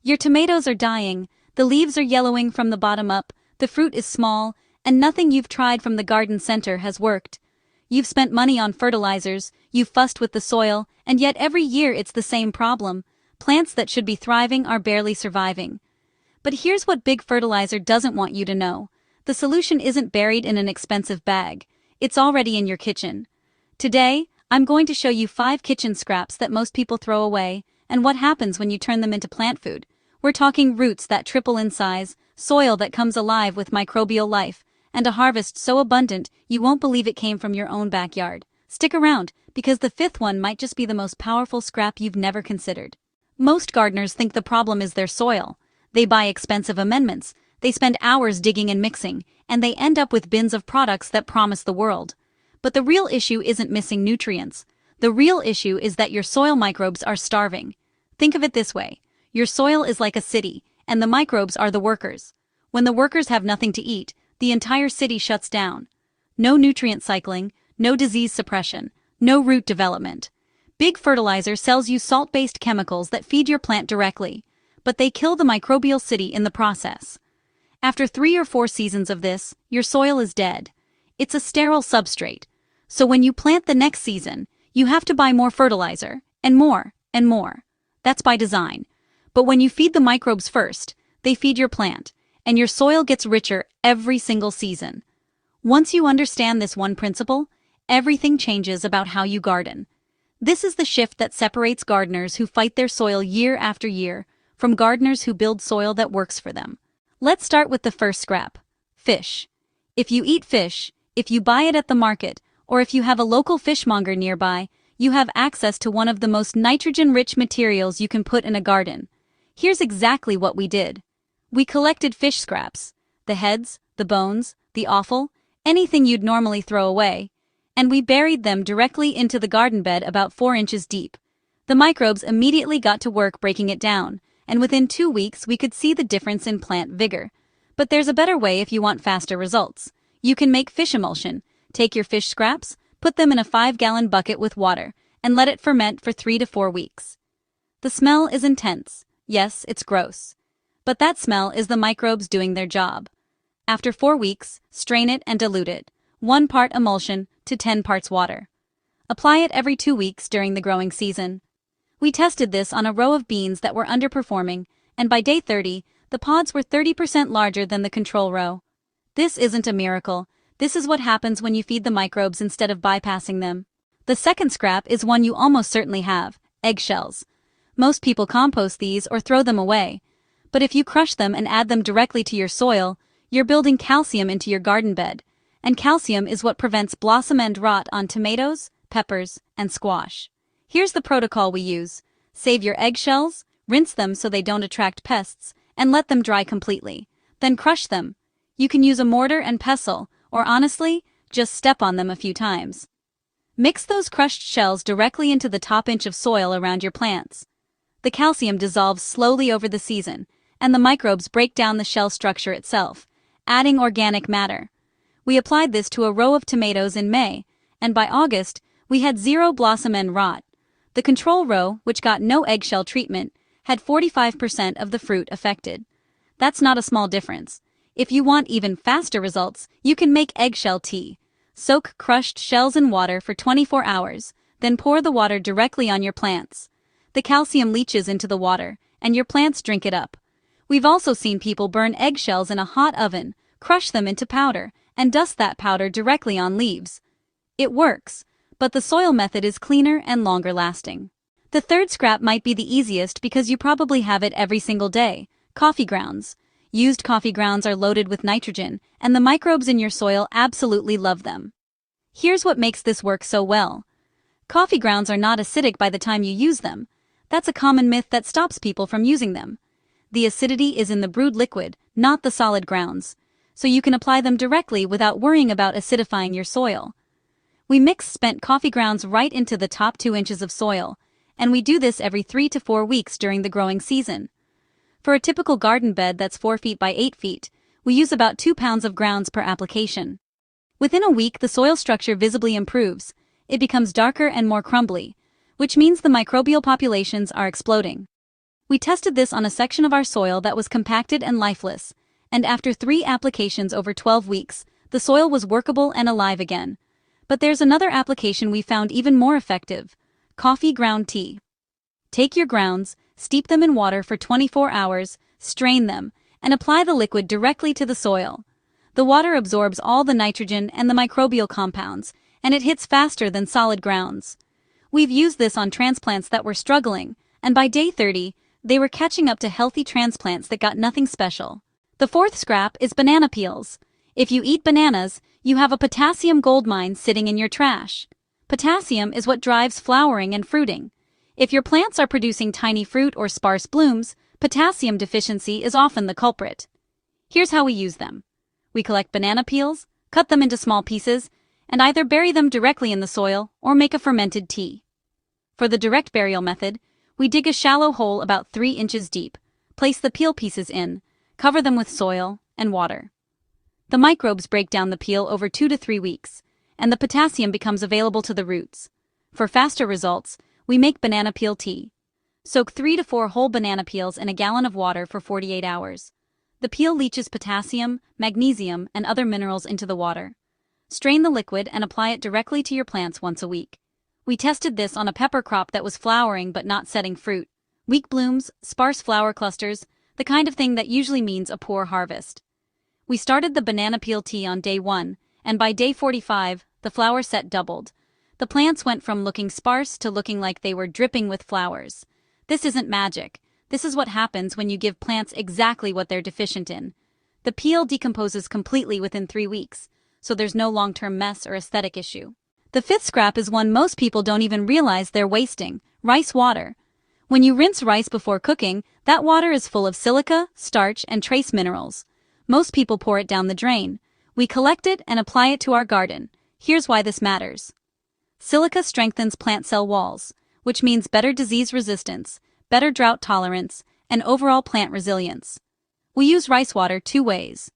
Your tomatoes are dying, the leaves are yellowing from the bottom up, the fruit is small, and nothing you've tried from the garden center has worked. You've spent money on fertilizers, you've fussed with the soil, and yet every year it's the same problem. Plants that should be thriving are barely surviving. But here's what Big Fertilizer doesn't want you to know. The solution isn't buried in an expensive bag. It's already in your kitchen. Today, I'm going to show you 5 kitchen scraps that most people throw away, and what happens when you turn them into plant food. We're talking roots that triple in size, soil that comes alive with microbial life, and a harvest so abundant you won't believe it came from your own backyard. Stick around, because the 5th one might just be the most powerful scrap you've never considered. Most gardeners think the problem is their soil. They buy expensive amendments, they spend hours digging and mixing, and they end up with bins of products that promise the world. But the real issue isn't missing nutrients. The real issue is that your soil microbes are starving. Think of it this way. Your soil is like a city, and the microbes are the workers. When the workers have nothing to eat, the entire city shuts down. No nutrient cycling, no disease suppression, no root development. Big Fertilizer sells you salt-based chemicals that feed your plant directly, but they kill the microbial city in the process. After 3 or 4 seasons of this, your soil is dead. It's a sterile substrate. So when you plant the next season, you have to buy more fertilizer, and more, and more. That's by design. But when you feed the microbes first, they feed your plant, and your soil gets richer every single season. Once you understand this one principle, everything changes about how you garden. This is the shift that separates gardeners who fight their soil year after year from gardeners who build soil that works for them. Let's start with the first scrap: fish. If you eat fish, if you buy it at the market, or if you have a local fishmonger nearby, you have access to one of the most nitrogen-rich materials you can put in a garden. Here's exactly what we did. We collected fish scraps, the heads, the bones, the offal, anything you'd normally throw away, and we buried them directly into the garden bed about 4 inches deep. The microbes immediately got to work breaking it down, and within 2 weeks we could see the difference in plant vigor. But there's a better way if you want faster results. You can make fish emulsion. Take your fish scraps, put them in a 5-gallon bucket with water, and let it ferment for 3 to 4 weeks. The smell is intense. Yes, it's gross. But that smell is the microbes doing their job. After 4 weeks, strain it and dilute it, 1 part emulsion to 10 parts water. Apply it every 2 weeks during the growing season. We tested this on a row of beans that were underperforming, and by day 30, the pods were 30% larger than the control row. This isn't a miracle. This is what happens when you feed the microbes instead of bypassing them. The second scrap is one you almost certainly have: eggshells. Most people compost these or throw them away. But if you crush them and add them directly to your soil, you're building calcium into your garden bed. And calcium is what prevents blossom end rot on tomatoes, peppers, and squash. Here's the protocol we use. Save your eggshells, rinse them so they don't attract pests, and let them dry completely. Then crush them. You can use a mortar and pestle, or honestly, just step on them a few times. Mix those crushed shells directly into the top inch of soil around your plants. The calcium dissolves slowly over the season, and the microbes break down the shell structure itself, adding organic matter. We applied this to a row of tomatoes in May, and by August, we had 0 blossom end rot. The control row, which got no eggshell treatment, had 45% of the fruit affected. That's not a small difference. If you want even faster results, you can make eggshell tea. Soak crushed shells in water for 24 hours, then pour the water directly on your plants. The calcium leaches into the water, and your plants drink it up. We've also seen people burn eggshells in a hot oven, crush them into powder, and dust that powder directly on leaves. It works, but the soil method is cleaner and longer lasting. The third scrap might be the easiest because you probably have it every single day: coffee grounds. Used coffee grounds are loaded with nitrogen, and the microbes in your soil absolutely love them. Here's what makes this work so well. Coffee grounds are not acidic by the time you use them. That's a common myth that stops people from using them. The acidity is in the brewed liquid, not the solid grounds, so you can apply them directly without worrying about acidifying your soil. We mix spent coffee grounds right into the top 2 inches of soil, and we do this every 3 to 4 weeks during the growing season. For a typical garden bed that's 4 feet by 8 feet, we use about 2 pounds of grounds per application. Within a week, the soil structure visibly improves. It becomes darker and more crumbly, which means the microbial populations are exploding. We tested this on a section of our soil that was compacted and lifeless, and after 3 applications over 12 weeks, the soil was workable and alive again. But there's another application we found even more effective: coffee ground tea. Take your grounds, steep them in water for 24 hours, strain them, and apply the liquid directly to the soil. The water absorbs all the nitrogen and the microbial compounds, and it hits faster than solid grounds. We've used this on transplants that were struggling, and by day 30, they were catching up to healthy transplants that got nothing special. The fourth scrap is banana peels. If you eat bananas, you have a potassium goldmine sitting in your trash. Potassium is what drives flowering and fruiting. If your plants are producing tiny fruit or sparse blooms, potassium deficiency is often the culprit. Here's how we use them. We collect banana peels, cut them into small pieces, and either bury them directly in the soil or make a fermented tea. For the direct burial method, we dig a shallow hole about 3 inches deep, place the peel pieces in, cover them with soil and water. The microbes break down the peel over 2 to 3 weeks, and the potassium becomes available to the roots. For faster results, we make banana peel tea. Soak 3 to 4 whole banana peels in a gallon of water for 48 hours. The peel leaches potassium, magnesium, and other minerals into the water. Strain the liquid and apply it directly to your plants once a week. We tested this on a pepper crop that was flowering but not setting fruit. Weak blooms, sparse flower clusters, the kind of thing that usually means a poor harvest. We started the banana peel tea on day 1, and by day 45, the flower set doubled. The plants went from looking sparse to looking like they were dripping with flowers. This isn't magic. This is what happens when you give plants exactly what they're deficient in. The peel decomposes completely within 3 weeks, so there's no long-term mess or aesthetic issue. The fifth scrap is one most people don't even realize they're wasting: rice water. When you rinse rice before cooking, that water is full of silica, starch, and trace minerals. Most people pour it down the drain. We collect it and apply it to our garden. Here's why this matters. Silica strengthens plant cell walls, which means better disease resistance, better drought tolerance, and overall plant resilience. We use rice water 2 ways.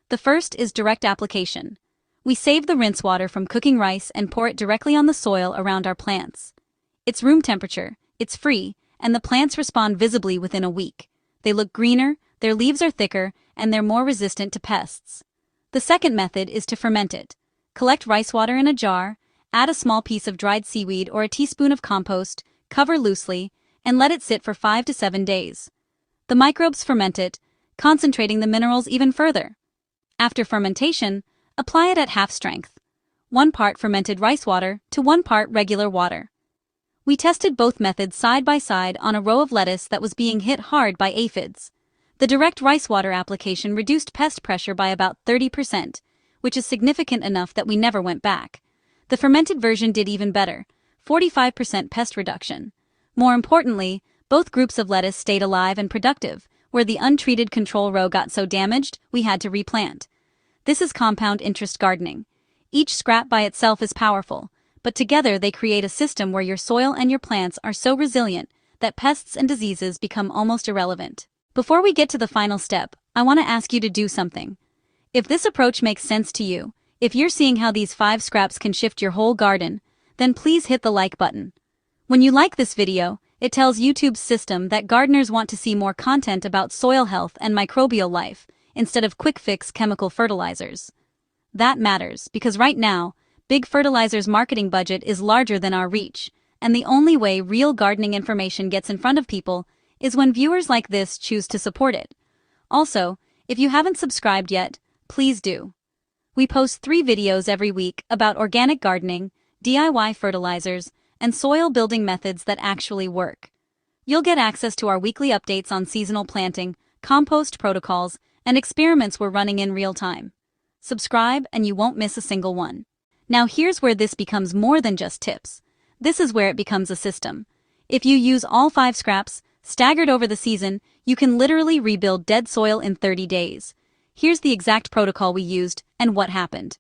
The first is direct application. We save the rinse water from cooking rice and pour it directly on the soil around our plants. It's room temperature, it's free, and the plants respond visibly within a week. They look greener, their leaves are thicker, and they're more resistant to pests. The second method is to ferment it. Collect rice water in a jar, add a small piece of dried seaweed or a teaspoon of compost, cover loosely, and let it sit for 5 to 7 days. The microbes ferment it, concentrating the minerals even further. After fermentation, apply it at half strength, 1 part fermented rice water to 1 part regular water. We tested both methods side by side on a row of lettuce that was being hit hard by aphids. The direct rice water application reduced pest pressure by about 30%, which is significant enough that we never went back. The fermented version did even better, 45% pest reduction. More importantly, both groups of lettuce stayed alive and productive, where the untreated control row got so damaged we had to replant. This is compound interest gardening. Each scrap by itself is powerful, but together they create a system where your soil and your plants are so resilient that pests and diseases become almost irrelevant. Before we get to the final step, I want to ask you to do something. If this approach makes sense to you, if you're seeing how these 5 scraps can shift your whole garden, then please hit the like button. When you like this video, it tells YouTube's system that gardeners want to see more content about soil health and microbial life, instead of quick-fix chemical fertilizers. That matters because right now, Big Fertilizer's marketing budget is larger than our reach, and the only way real gardening information gets in front of people is when viewers like this choose to support it. Also, if you haven't subscribed yet, please do. We post 3 videos every week about organic gardening, DIY fertilizers, and soil building methods that actually work. You'll get access to our weekly updates on seasonal planting, compost protocols, and experiments we're running in real time. Subscribe and you won't miss a single one. Now here's where this becomes more than just tips. This is where it becomes a system. If you use all 5 scraps, staggered over the season, you can literally rebuild dead soil in 30 days. Here's the exact protocol we used and what happened.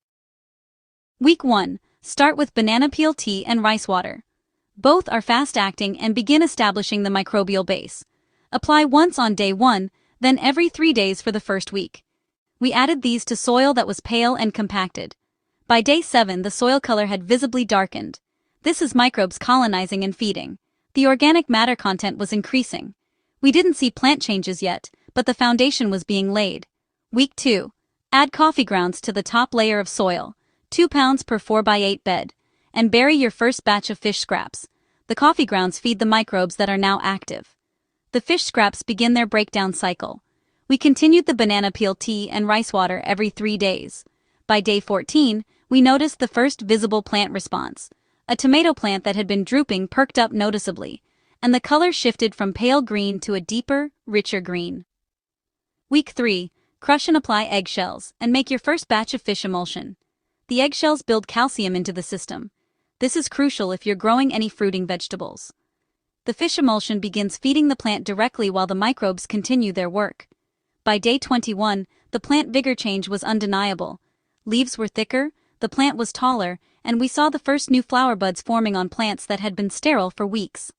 Week 1. Start with banana peel tea and rice water. Both are fast-acting and begin establishing the microbial base. Apply once on day 1, then every 3 days for the first week. We added these to soil that was pale and compacted. By day 7, the soil color had visibly darkened. This is microbes colonizing and feeding. The organic matter content was increasing. We didn't see plant changes yet, but the foundation was being laid. Week 2. Add coffee grounds to the top layer of soil, 2 pounds per 4x8 bed, and bury your first batch of fish scraps. The coffee grounds feed the microbes that are now active. The fish scraps begin their breakdown cycle. We continued the banana peel tea and rice water every 3 days. By day 14, we noticed the first visible plant response. A tomato plant that had been drooping perked up noticeably, and the color shifted from pale green to a deeper, richer green. Week 3. Crush and apply eggshells, and make your first batch of fish emulsion. The eggshells build calcium into the system. This is crucial if you're growing any fruiting vegetables. The fish emulsion begins feeding the plant directly while the microbes continue their work. By day 21, the plant vigor change was undeniable. Leaves were thicker, the plant was taller, and we saw the first new flower buds forming on plants that had been sterile for weeks.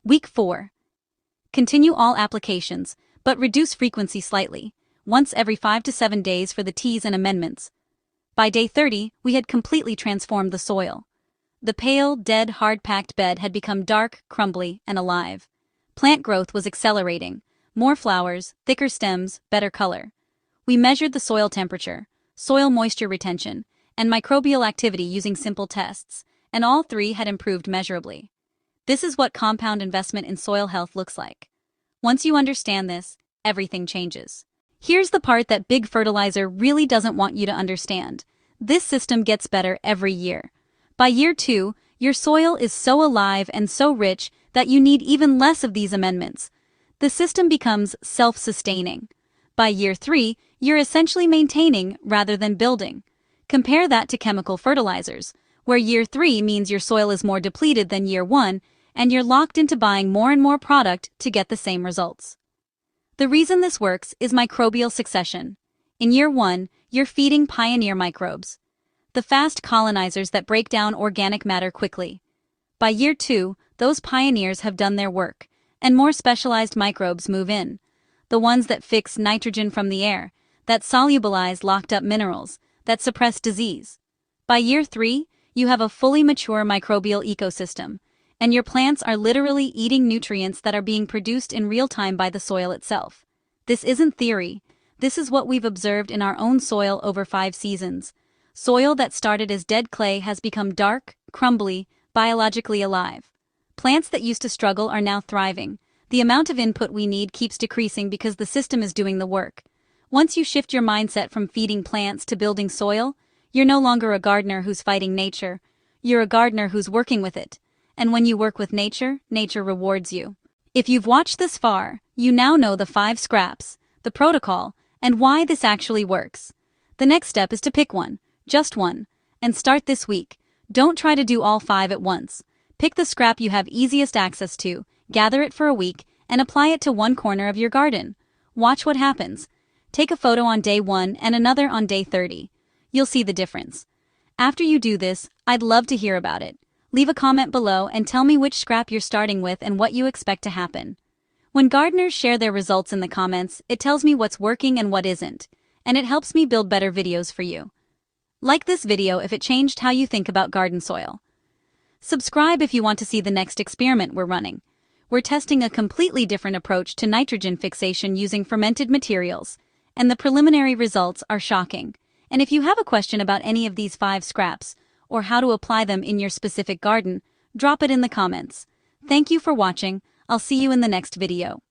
Week 4. Continue all applications, but reduce frequency slightly, once every 5 to 7 days for the teas and amendments. By day 30, we had completely transformed the soil. The pale, dead, hard-packed bed had become dark, crumbly, and alive. Plant growth was accelerating. More flowers, thicker stems, better color. We measured the soil temperature, soil moisture retention, and microbial activity using simple tests, and all 3 had improved measurably. This is what compound investment in soil health looks like. Once you understand this, everything changes. Here's the part that Big Fertilizer really doesn't want you to understand. This system gets better every year. By year 2, your soil is so alive and so rich that you need even less of these amendments. The system becomes self-sustaining. By year 3, you're essentially maintaining rather than building. Compare that to chemical fertilizers, where year 3 means your soil is more depleted than year 1, and you're locked into buying more and more product to get the same results. The reason this works is microbial succession. In year 1, you're feeding pioneer microbes, the fast colonizers that break down organic matter quickly. By year 2, those pioneers have done their work, and more specialized microbes move in. The ones that fix nitrogen from the air, that solubilize locked-up minerals, that suppress disease. By year 3, you have a fully mature microbial ecosystem, and your plants are literally eating nutrients that are being produced in real time by the soil itself. This isn't theory. This is what we've observed in our own soil over 5 seasons. Soil that started as dead clay has become dark, crumbly, biologically alive. Plants that used to struggle are now thriving. The amount of input we need keeps decreasing because the system is doing the work. Once you shift your mindset from feeding plants to building soil, you're no longer a gardener who's fighting nature. You're a gardener who's working with it. And when you work with nature, nature rewards you. If you've watched this far, you now know the 5 scraps, the protocol, and why this actually works. The next step is to pick one, just one, and start this week. Don't try to do all 5 at once. Pick the scrap you have easiest access to, gather it for a week, and apply it to one corner of your garden. Watch what happens. Take a photo on day 1 and another on day 30. You'll see the difference. After you do this, I'd love to hear about it. Leave a comment below and tell me which scrap you're starting with and what you expect to happen. When gardeners share their results in the comments, it tells me what's working and what isn't, and it helps me build better videos for you. Like this video if it changed how you think about garden soil. Subscribe if you want to see the next experiment we're running. We're testing a completely different approach to nitrogen fixation using fermented materials, and the preliminary results are shocking. And if you have a question about any of these 5 scraps, or how to apply them in your specific garden, drop it in the comments. Thank you for watching. I'll see you in the next video.